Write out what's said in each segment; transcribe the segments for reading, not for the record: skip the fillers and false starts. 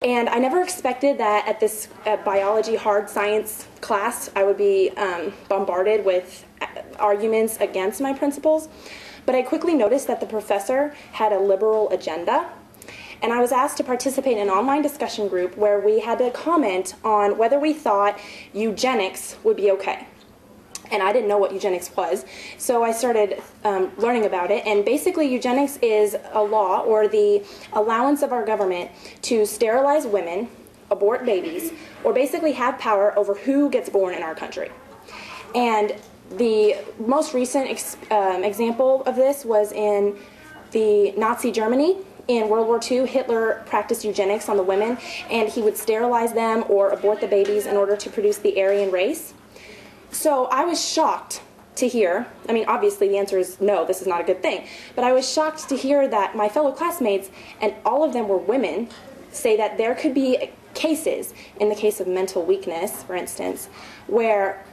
And I never expected that at this biology hard science class I would be bombarded with arguments against my principles. But I quickly noticed that the professor had a liberal agenda. And I was asked to participate in an online discussion group where we had to comment on whether we thought eugenics would be okay. And I didn't know what eugenics was, so I started learning about it. And basically, eugenics is a law or the allowance of our government to sterilize women, abort babies, or basically have power over who gets born in our country. And the most recent example of this was in the Nazi Germany. In World War II, Hitler practiced eugenics on the women, and he would sterilize them or abort the babies in order to produce the Aryan race. So I was shocked to hear, I mean, obviously the answer is no, this is not a good thing, but I was shocked to hear that my fellow classmates, and all of them were women, say that there could be cases, in the case of mental weakness, for instance, where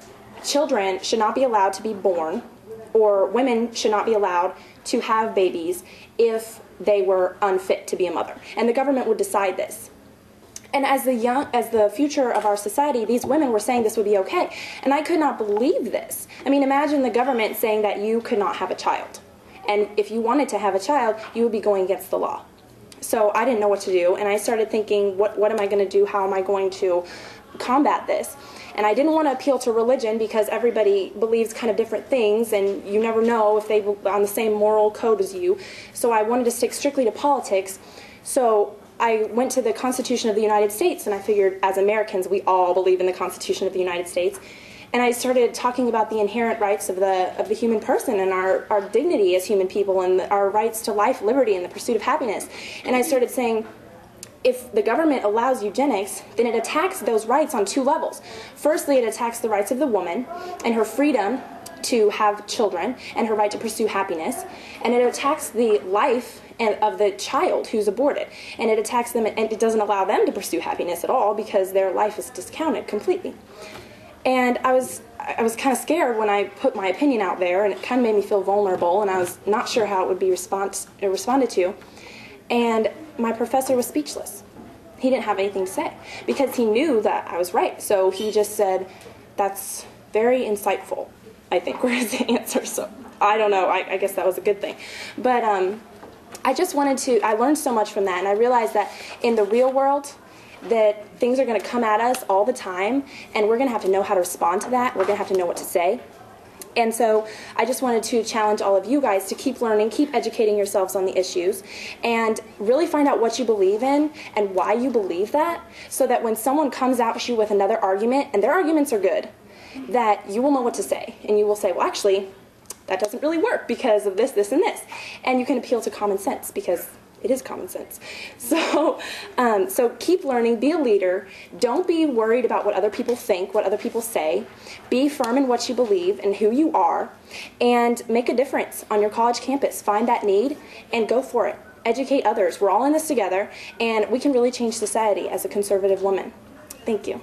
children should not be allowed to be born, or women should not be allowed to have babies if they were unfit to be a mother. And the government would decide this. And as the future of our society, these women were saying this would be okay. And I could not believe this. I mean, imagine the government saying that you could not have a child. And if you wanted to have a child, you would be going against the law. So I didn't know what to do. And I started thinking, what am I going to do? How am I going to combat this? And I didn't want to appeal to religion because everybody believes kind of different things, and you never know if they're on the same moral code as you. So I wanted to stick strictly to politics. So I went to the Constitution of the United States, and I figured as Americans we all believe in the Constitution of the United States. And I started talking about the inherent rights of the human person and our dignity as human people and our rights to life, liberty, and the pursuit of happiness. And I started saying, if the government allows eugenics, then it attacks those rights on two levels. Firstly, it attacks the rights of the woman and her freedom to have children and her right to pursue happiness. And it attacks the life of the child who's aborted. And it attacks them, and it doesn't allow them to pursue happiness at all because their life is discounted completely. And I was kind of scared when I put my opinion out there, and it kind of made me feel vulnerable, and I was not sure how it would be responded to. And my professor was speechless. He didn't have anything to say because he knew that I was right. So he just said, "That's very insightful," I think were his answer. So I don't know. I guess that was a good thing. But I learned so much from that, and I realized that in the real world, that things are going to come at us all the time, and we're going to have to know how to respond to that. We're going to have to know what to say. And so I just wanted to challenge all of you guys to keep learning, keep educating yourselves on the issues, and really find out what you believe in and why you believe that, so that when someone comes at you with another argument, and their arguments are good, that you will know what to say. And you will say, well, actually, that doesn't really work because of this, this, and this. And you can appeal to common sense because it is common sense. So keep learning, be a leader. Don't be worried about what other people think, what other people say. Be firm in what you believe and who you are, and make a difference on your college campus. Find that need and go for it. Educate others. We're all in this together, and we can really change society as a conservative woman. Thank you.